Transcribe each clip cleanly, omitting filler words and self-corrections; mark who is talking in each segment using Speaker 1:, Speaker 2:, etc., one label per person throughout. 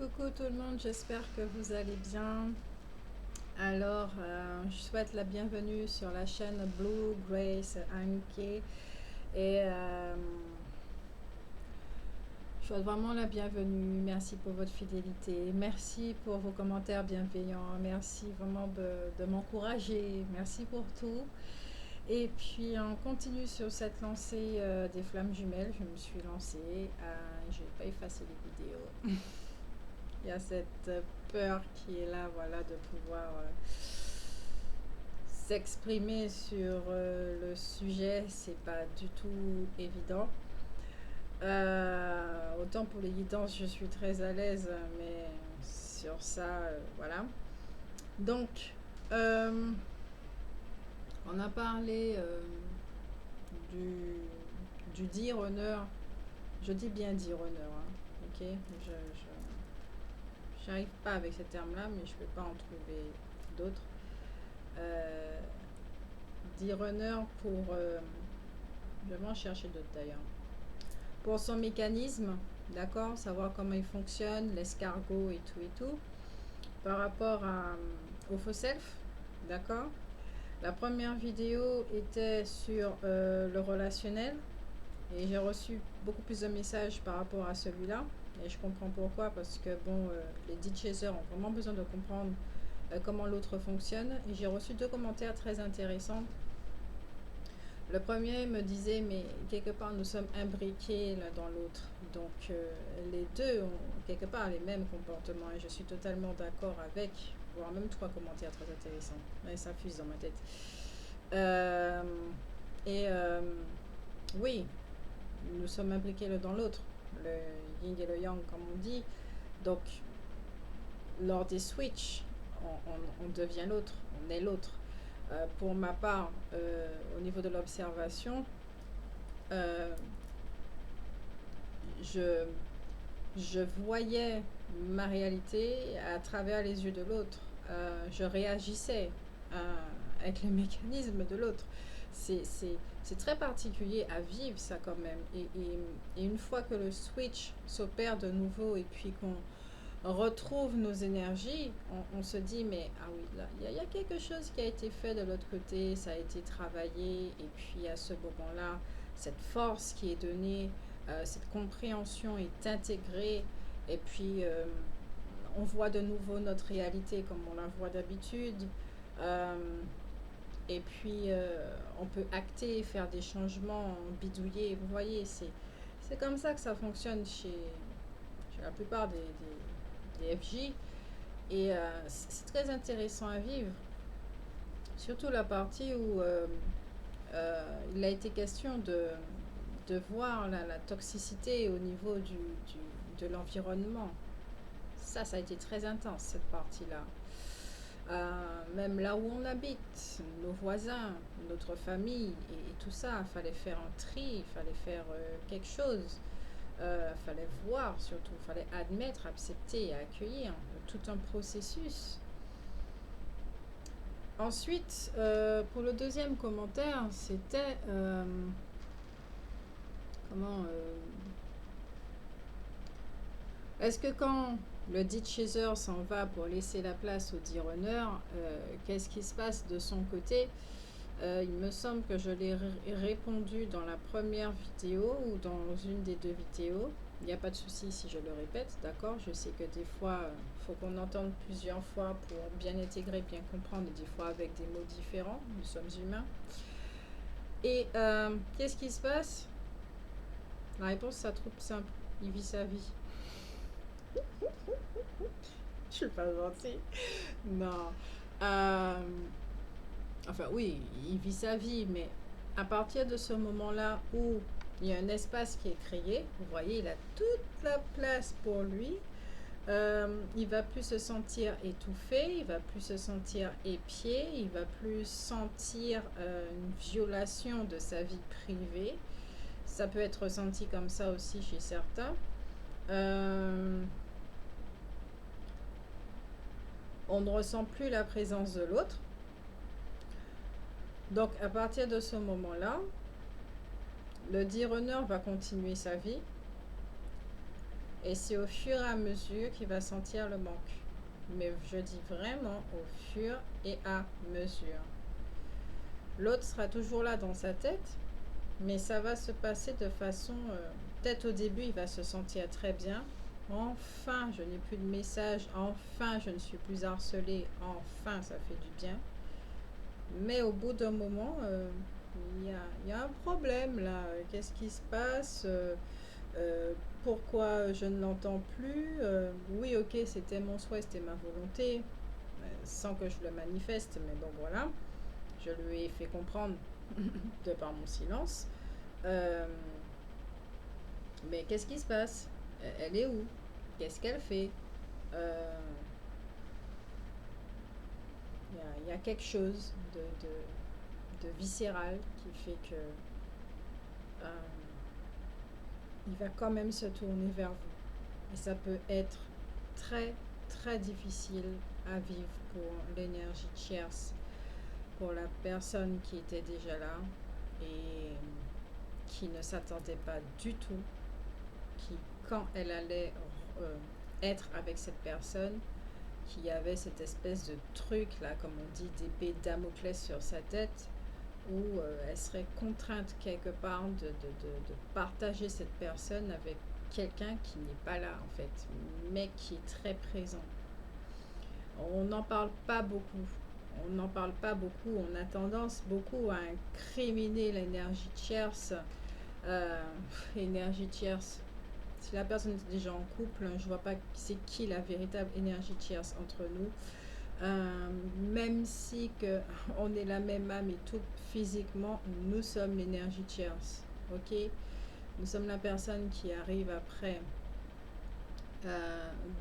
Speaker 1: Coucou tout le monde, j'espère que vous allez bien. Alors, je souhaite la bienvenue sur la chaîne Blue Grace Anke et je souhaite vraiment la bienvenue. Merci pour votre fidélité, merci pour vos commentaires bienveillants, merci vraiment de m'encourager, merci pour tout. Et puis on continue sur cette lancée des flammes jumelles. Je me suis lancée, je n'ai pas effacé les vidéos. Il y a cette peur qui est là, voilà, de pouvoir s'exprimer sur le sujet. C'est pas du tout évident. Autant pour les guidances, je suis très à l'aise, mais sur ça, voilà. Donc, on a parlé du dire honneur. Je dis bien dire honneur, hein, ok. J'arrive pas avec ces termes-là, mais je peux pas en trouver d'autres. Euh, Dire honneur pour... je vais en chercher d'autres d'ailleurs. Pour son mécanisme, d'accord, savoir comment il fonctionne, l'escargot et tout. Par rapport au faux self, d'accord. La première vidéo était sur le relationnel et j'ai reçu beaucoup plus de messages par rapport à celui-là. Et je comprends pourquoi, parce que bon, les deed chasers ont vraiment besoin de comprendre comment l'autre fonctionne. Et j'ai reçu deux commentaires très intéressants. Le premier me disait, mais quelque part nous sommes imbriqués l'un dans l'autre. Donc les deux ont quelque part les mêmes comportements et je suis totalement d'accord avec, voire même trois commentaires très intéressants. Mais ça fuse dans ma tête. Euh, et oui, nous sommes imbriqués l'un dans l'autre, le yin et le yang comme on dit. Donc lors des switches, on devient l'autre, on est l'autre. Pour ma part, au niveau de l'observation, euh, je voyais ma réalité à travers les yeux de l'autre. Je réagissais avec les mécanismes de l'autre. C'est très particulier à vivre ça quand même. Et une fois que le switch s'opère de nouveau et puis qu'on retrouve nos énergies, on se dit mais ah oui, là il y a quelque chose qui a été fait de l'autre côté, ça a été travaillé et puis à ce moment-là, cette force qui est donnée, cette compréhension est intégrée et puis on voit de nouveau notre réalité comme on la voit d'habitude. Euh, et puis on peut acter, faire des changements, bidouiller, vous voyez, c'est comme ça que ça fonctionne chez la plupart des FJ. Et c'est très intéressant à vivre. Surtout la partie où il a été question de voir la toxicité au niveau de l'environnement. Ça a été très intense, cette partie-là. Même là où on habite, nos voisins, notre famille et tout ça, il fallait faire un tri, il fallait faire quelque chose. Fallait voir surtout, fallait admettre, accepter et accueillir tout un processus. Ensuite, pour le deuxième commentaire, c'était comment est-ce que quand le dit chaser s'en va pour laisser la place au dit runner, qu'est-ce qui se passe de son côté? Il me semble que je l'ai répondu dans la première vidéo ou dans une des deux vidéos. Il n'y a pas de souci si je le répète, d'accord? Je sais que des fois, il faut qu'on entende plusieurs fois pour bien intégrer, bien comprendre, et des fois avec des mots différents. Nous sommes humains. Et qu'est-ce qui se passe? La réponse, c'est trop simple. Il vit sa vie. Je suis pas gentille. Non. Enfin, oui, il vit sa vie, mais à partir de ce moment-là où il y a un espace qui est créé, vous voyez, il a toute la place pour lui. Il va plus se sentir étouffé, il va plus se sentir épié, il va plus sentir une violation de sa vie privée. Ça peut être ressenti comme ça aussi chez certains. On ne ressent plus la présence de l'autre. Donc à partir de ce moment-là, le dit runner va continuer sa vie. Et c'est au fur et à mesure qu'il va sentir le manque. Mais je dis vraiment au fur et à mesure. L'autre sera toujours là dans sa tête, mais ça va se passer de façon... peut-être au début, il va se sentir très bien. Enfin, je n'ai plus de messages. Enfin, je ne suis plus harcelée. Enfin, ça fait du bien. Mais au bout d'un moment, il y a un problème là. Qu'est-ce qui se passe? Euh, Pourquoi je ne l'entends plus? Oui, ok, c'était mon souhait, c'était ma volonté, sans que je le manifeste, mais bon, voilà. Je lui ai fait comprendre de par mon silence. Euh, mais qu'est-ce qui se passe? Elle est où? Qu'est-ce qu'elle fait? Euh, Il y a quelque chose de viscéral qui fait que euh, il va quand même se tourner vers vous. Et ça peut être très, très difficile à vivre pour l'énergie tierce, pour la personne qui était déjà là et qui ne s'attendait pas du tout, qui, quand elle allait être avec cette personne, qui avait cette espèce de truc là, comme on dit, d'épée Damoclès sur sa tête, où elle serait contrainte quelque part de partager cette personne avec quelqu'un qui n'est pas là en fait, mais qui est très présent. On n'en parle pas beaucoup. On n'en parle pas beaucoup. On a tendance beaucoup à incriminer l'énergie tierce. Euh, Énergie tierce. Si la personne est déjà en couple, je vois pas c'est qui la véritable énergie tierce entre nous. Même si que on est la même âme et tout physiquement, nous sommes l'énergie tierce. Ok, nous sommes la personne qui arrive après.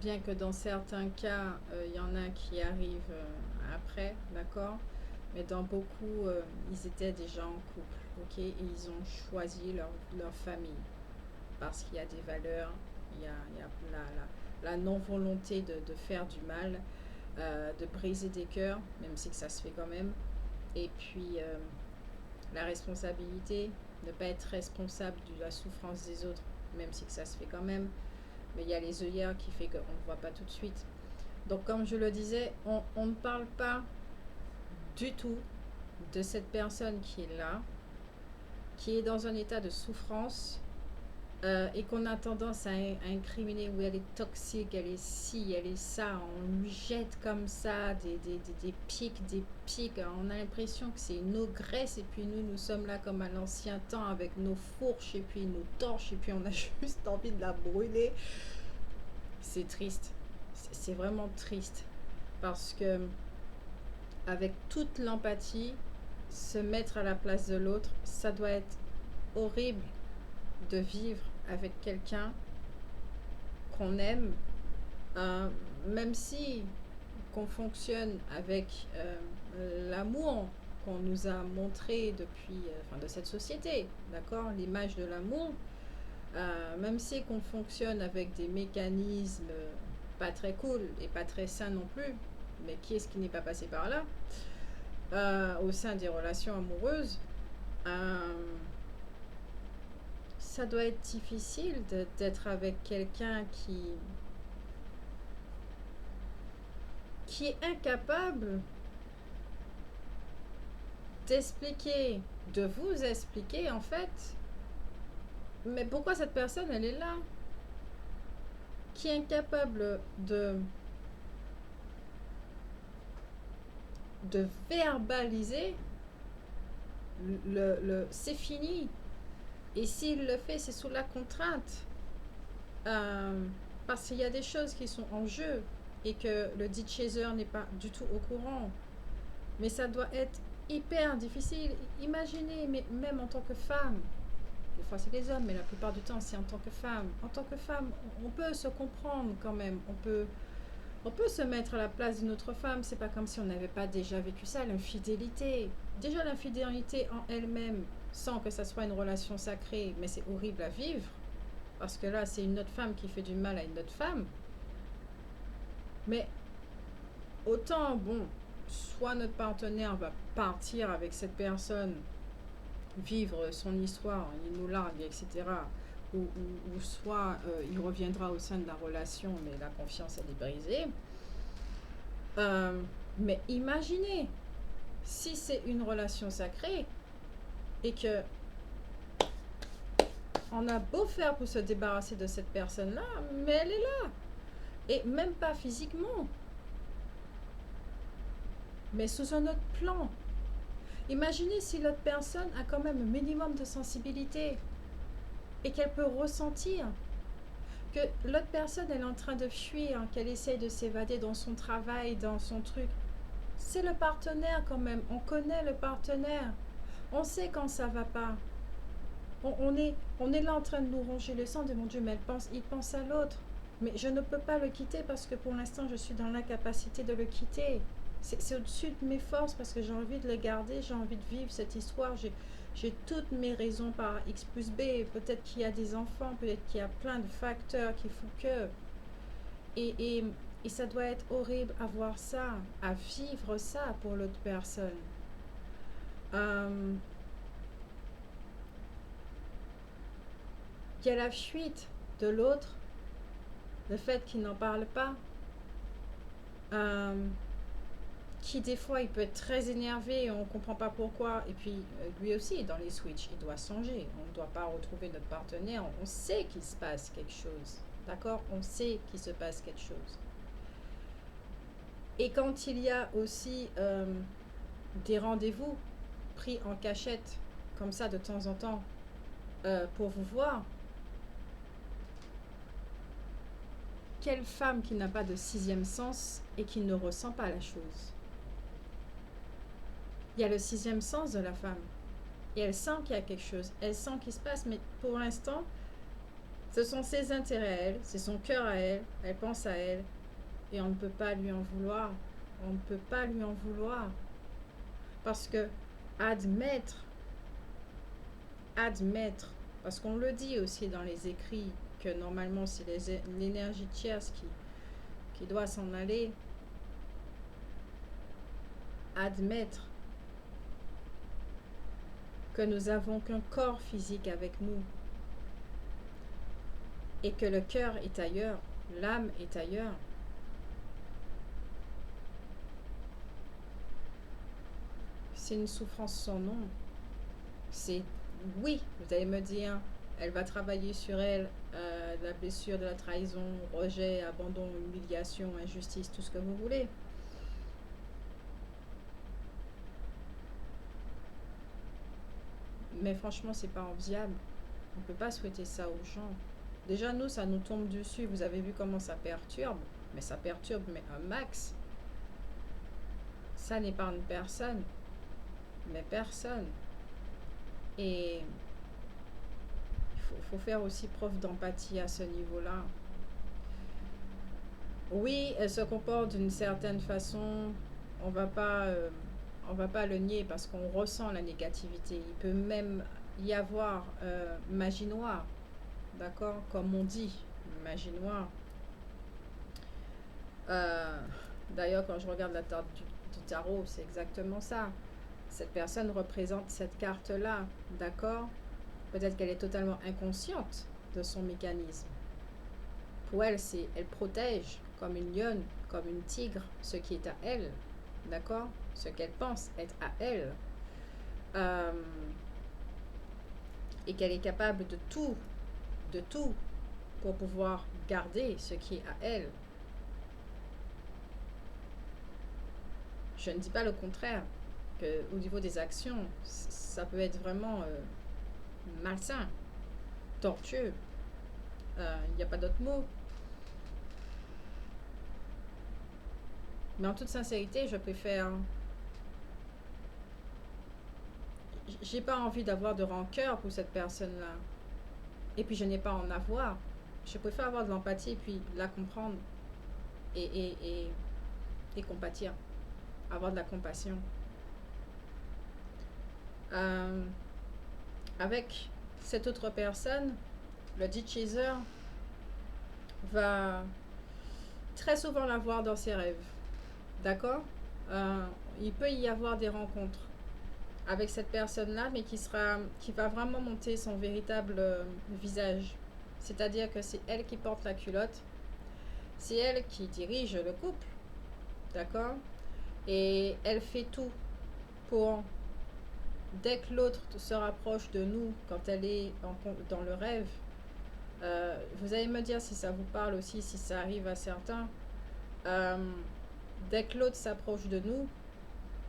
Speaker 1: Bien que dans certains cas, il y en a qui arrivent après, d'accord. Mais dans beaucoup, ils étaient déjà en couple, ok, et ils ont choisi leur famille parce qu'il y a des valeurs, il y a la non-volonté de faire du mal, de briser des cœurs, même si que ça se fait quand même. Et puis, la responsabilité, ne pas être responsable de la souffrance des autres, même si que ça se fait quand même. Mais il y a les œillères qui fait qu'on ne voit pas tout de suite. Donc, comme je le disais, on ne parle pas du tout de cette personne qui est là, qui est dans un état de souffrance et qu'on a tendance à incriminer, où elle est toxique, elle est ci, elle est ça, on lui jette comme ça des pics, on a l'impression que c'est une ogresse et puis nous sommes là comme à l'ancien temps avec nos fourches et puis nos torches et puis on a juste envie de la brûler. C'est triste, c'est vraiment triste parce que avec toute l'empathie, se mettre à la place de l'autre, ça doit être horrible de vivre avec quelqu'un qu'on aime, euh, même si qu'on fonctionne avec l'amour qu'on nous a montré depuis, de cette société, d'accord, l'image de l'amour, même si qu'on fonctionne avec des mécanismes pas très cool et pas très sains non plus, mais qui est-ce qui n'est pas passé par là au sein des relations amoureuses, euh, ça doit être difficile d'être avec quelqu'un qui est incapable d'expliquer, de vous expliquer en fait, mais pourquoi cette personne elle est là, qui est incapable de verbaliser c'est fini. Et s'il le fait, c'est sous la contrainte. Euh, Parce qu'il y a des choses qui sont en jeu et que le dit chaser n'est pas du tout au courant. Mais ça doit être hyper difficile. Imaginez, mais même en tant que femme, des fois c'est les hommes, mais la plupart du temps c'est en tant que femme. En tant que femme, on peut se comprendre quand même. On peut se mettre à la place d'une autre femme. C'est pas comme si on n'avait pas déjà vécu ça, l'infidélité. Déjà l'infidélité en elle-même, sans que ça soit une relation sacrée, mais c'est horrible à vivre. Parce que là, c'est une autre femme qui fait du mal à une autre femme. Mais autant, bon, soit notre partenaire va partir avec cette personne, vivre son histoire, il nous largue, etc. ou soit il reviendra au sein de la relation, mais la confiance, elle est brisée. Mais imaginez, si c'est une relation sacrée et que on a beau faire pour se débarrasser de cette personne-là, mais elle est là. Et même pas physiquement, mais sous un autre plan. Imaginez si l'autre personne a quand même un minimum de sensibilité et qu'elle peut ressentir que l'autre personne elle est en train de fuir, qu'elle essaye de s'évader dans son travail, dans son truc. C'est le partenaire quand même, on connaît le partenaire, on sait quand ça va pas. On est là en train de nous ronger le sang de mon Dieu, mais il pense à l'autre. Mais je ne peux pas le quitter parce que pour l'instant je suis dans l'incapacité de le quitter. C'est au-dessus de mes forces parce que j'ai envie de le garder, j'ai envie de vivre cette histoire. J'ai toutes mes raisons par X plus B. Peut-être qu'il y a des enfants, peut-être qu'il y a plein de facteurs qui font que. Et, et, et ça doit être horrible à voir ça, à vivre ça pour l'autre personne. Euh, Il y a la fuite de l'autre, le fait qu'il n'en parle pas, euh, qui des fois il peut être très énervé, on ne comprend pas pourquoi, et puis lui aussi dans les switches, il doit changer, on ne doit pas retrouver notre partenaire, on sait qu'il se passe quelque chose, d'accord, on sait qu'il se passe quelque chose. Et quand il y a aussi des rendez-vous pris en cachette, comme ça de temps en temps, pour vous voir, quelle femme qui n'a pas de sixième sens et qui ne ressent pas la chose? Il y a le sixième sens de la femme. Et elle sent qu'il y a quelque chose. Elle sent qu'il se passe. Mais pour l'instant, ce sont ses intérêts à elle. C'est son cœur à elle. Elle pense à elle. Et on ne peut pas lui en vouloir. On ne peut pas lui en vouloir. Parce que admettre, parce qu'on le dit aussi dans les écrits, que normalement c'est l'énergie tierce qui doit s'en aller. Admettre que nous avons qu'un corps physique avec nous et que le cœur est ailleurs, l'âme est ailleurs. C'est une souffrance sans nom. C'est, oui, vous allez me dire, elle va travailler sur elle, la blessure de la trahison, rejet, abandon, humiliation, injustice, tout ce que vous voulez. Mais franchement, c'est pas enviable. On ne peut pas souhaiter ça aux gens. Déjà, nous, ça nous tombe dessus. Vous avez vu comment ça perturbe. Mais ça perturbe, mais un max. Ça n'épargne personne. Mais personne. Et il faut faire aussi preuve d'empathie à ce niveau-là. Oui, elle se comporte d'une certaine façon. On va pas, on va pas le nier parce qu'on ressent la négativité. Il peut même y avoir magie noire, d'accord, comme on dit, magie noire. Euh, D'ailleurs, quand je regarde la carte du tarot, c'est exactement ça. Cette personne représente cette carte-là, d'accord? Peut-être qu'elle est totalement inconsciente de son mécanisme. Pour elle, elle protège comme une lionne, comme une tigre, ce qui est à elle, d'accord? Ce qu'elle pense être à elle. Euh, et qu'elle est capable de tout, pour pouvoir garder ce qui est à elle. Je ne dis pas le contraire, qu'au niveau des actions, ça peut être vraiment malsain, tortueux. Il n'y a pas d'autre mot. Mais en toute sincérité, je préfère. J'ai pas envie d'avoir de rancœur pour cette personne-là. Et puis je n'ai pas à en avoir. Je préfère avoir de l'empathie et puis la comprendre et, et, et, et compatir. Avoir de la compassion. Euh, Avec cette autre personne, le dit chaser va très souvent la voir dans ses rêves. D'accord? Il peut y avoir des rencontres avec cette personne-là, mais qui va vraiment monter son véritable visage. C'est-à-dire que c'est elle qui porte la culotte, c'est elle qui dirige le couple, d'accord? Et elle fait tout pour, dès que l'autre se rapproche de nous, quand elle est dans le rêve, vous allez me dire si ça vous parle aussi, si ça arrive à certains. Euh, Dès que l'autre s'approche de nous,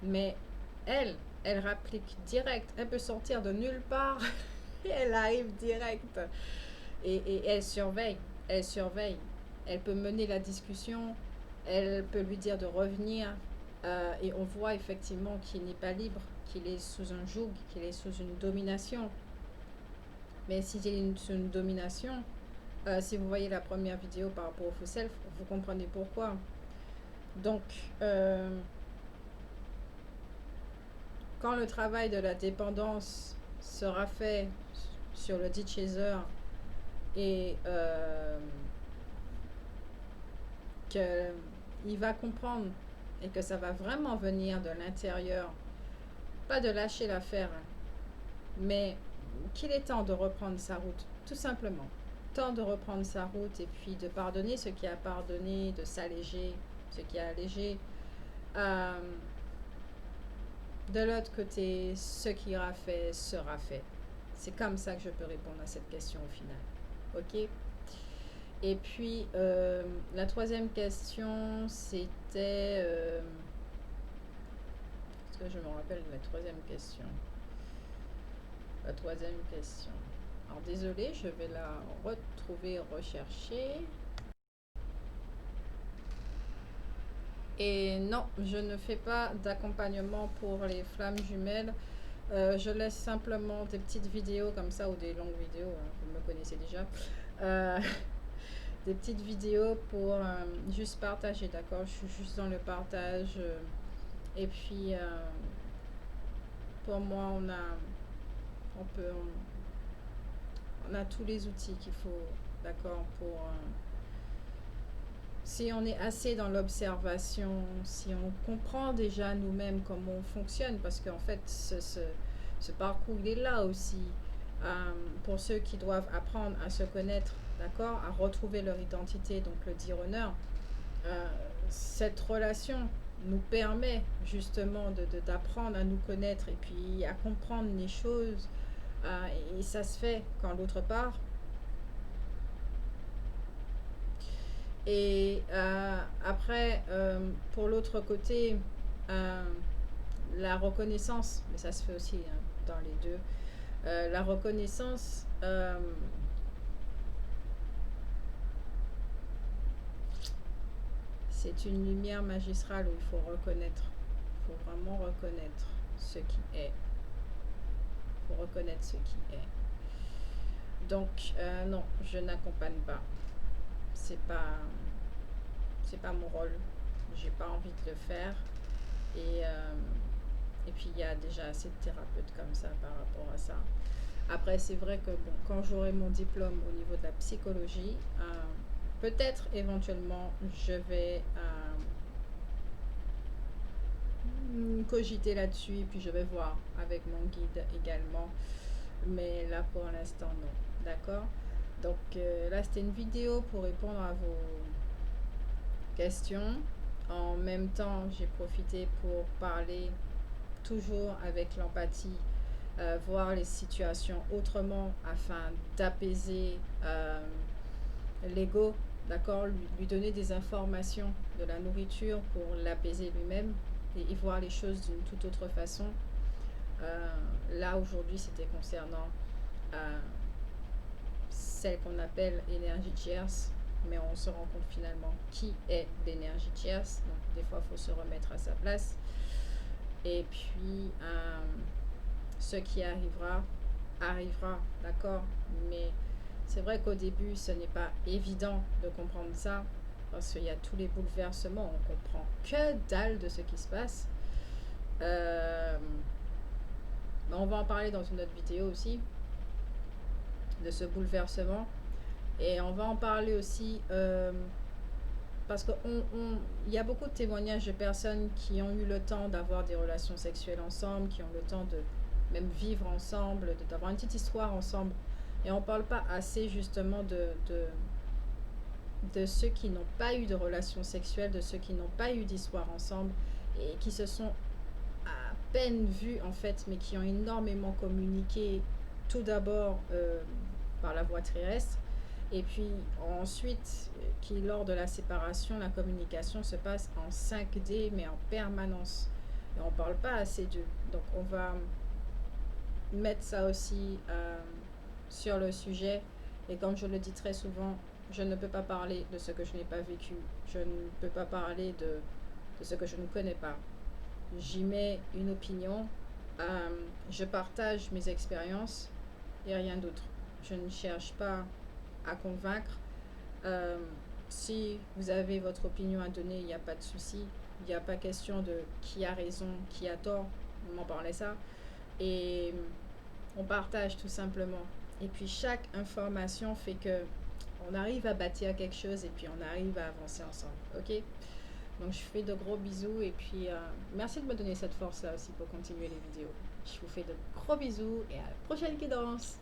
Speaker 1: mais elle, elle rapplique direct. Elle peut sortir de nulle part. Elle arrive direct. Et elle surveille. Elle surveille. Elle peut mener la discussion. Elle peut lui dire de revenir. Et on voit effectivement qu'il n'est pas libre, qu'il est sous un joug, qu'il est sous une domination. Mais s'il est sous une domination, si vous voyez la première vidéo par rapport au faux self, vous comprenez pourquoi. Donc, quand le travail de la dépendance sera fait sur le dit chaser et qu'il va comprendre et que ça va vraiment venir de l'intérieur, pas de lâcher l'affaire, mais qu'il est temps de reprendre sa route, tout simplement. Temps de reprendre sa route et puis de pardonner ce qui a pardonné, de s'alléger ce qui a allégé. De l'autre côté, ce qui ira fait sera fait. C'est comme ça que je peux répondre à cette question au final. Ok? Et puis, la troisième question, c'était... est-ce que je me rappelle de la troisième question? La troisième question. Alors, désolé, je vais la retrouver, rechercher. Et non, je ne fais pas d'accompagnement pour les flammes jumelles. Je laisse simplement des petites vidéos comme ça ou des longues vidéos, hein, vous me connaissez déjà. Des petites vidéos pour juste partager, d'accord? Je suis juste dans le partage. Et puis, pour moi, on a tous les outils qu'il faut, d'accord, pour... si on est assez dans l'observation, si on comprend déjà nous-mêmes comment on fonctionne, parce qu'en fait, ce parcours, il est là aussi pour ceux qui doivent apprendre à se connaître, d'accord, à retrouver leur identité, donc le dire honneur. Cette relation nous permet justement d'apprendre à nous connaître et puis à comprendre les choses. Et ça se fait quand l'autre part. Et après, pour l'autre côté, la reconnaissance, mais ça se fait aussi hein, dans les deux, la reconnaissance, c'est une lumière magistrale où il faut reconnaître, il faut vraiment reconnaître ce qui est. Il faut reconnaître ce qui est. Donc, non, je n'accompagne pas. C'est pas mon rôle. J'ai pas envie de le faire. Et puis, il y a déjà assez de thérapeutes comme ça par rapport à ça. Après, c'est vrai que bon, quand j'aurai mon diplôme au niveau de la psychologie, peut-être éventuellement, je vais cogiter là-dessus et puis je vais voir avec mon guide également. Mais là, pour l'instant, non. D'accord? Donc, là, c'était une vidéo pour répondre à vos questions. En même temps, j'ai profité pour parler toujours avec l'empathie, voir les situations autrement afin d'apaiser l'ego, d'accord, lui donner des informations de la nourriture pour l'apaiser lui-même et voir les choses d'une toute autre façon. Là aujourd'hui c'était concernant celle qu'on appelle énergie tierce, mais on se rend compte finalement qui est l'énergie tierce, donc des fois il faut se remettre à sa place. Et puis ce qui arrivera, arrivera, d'accord, mais c'est vrai qu'au début ce n'est pas évident de comprendre ça, parce qu'il y a tous les bouleversements, on comprend que dalle de ce qui se passe. On va en parler dans une autre vidéo aussi, de ce bouleversement. Et on va en parler aussi parce qu'il y a beaucoup de témoignages de personnes qui ont eu le temps d'avoir des relations sexuelles ensemble, qui ont le temps de même vivre ensemble, d'avoir une petite histoire ensemble Et on parle pas assez justement de ceux qui n'ont pas eu de relations sexuelles, de ceux qui n'ont pas eu d'histoire ensemble et qui se sont à peine vus en fait, mais qui ont énormément communiqué tout d'abord par la voie terrestre et puis ensuite qui lors de la séparation, la communication se passe en 5D mais en permanence. Et on parle pas assez d'eux. Donc on va mettre ça aussi sur le sujet. Et comme je le dis très souvent, je ne peux pas parler de ce que je n'ai pas vécu. Je ne peux pas parler de ce que je ne connais pas. J'y mets une opinion. Je partage mes expériences et rien d'autre. Je ne cherche pas à convaincre. Euh, si vous avez votre opinion à donner, il n'y a pas de souci. Il n'y a pas question de qui a raison, qui a tort. On m'en parlait ça. Et on partage tout simplement. Et puis chaque information fait que on arrive à bâtir quelque chose et puis on arrive à avancer ensemble. Ok? Donc je fais de gros bisous et puis merci de me donner cette force là aussi pour continuer les vidéos. Je vous fais de gros bisous et à la prochaine guidance.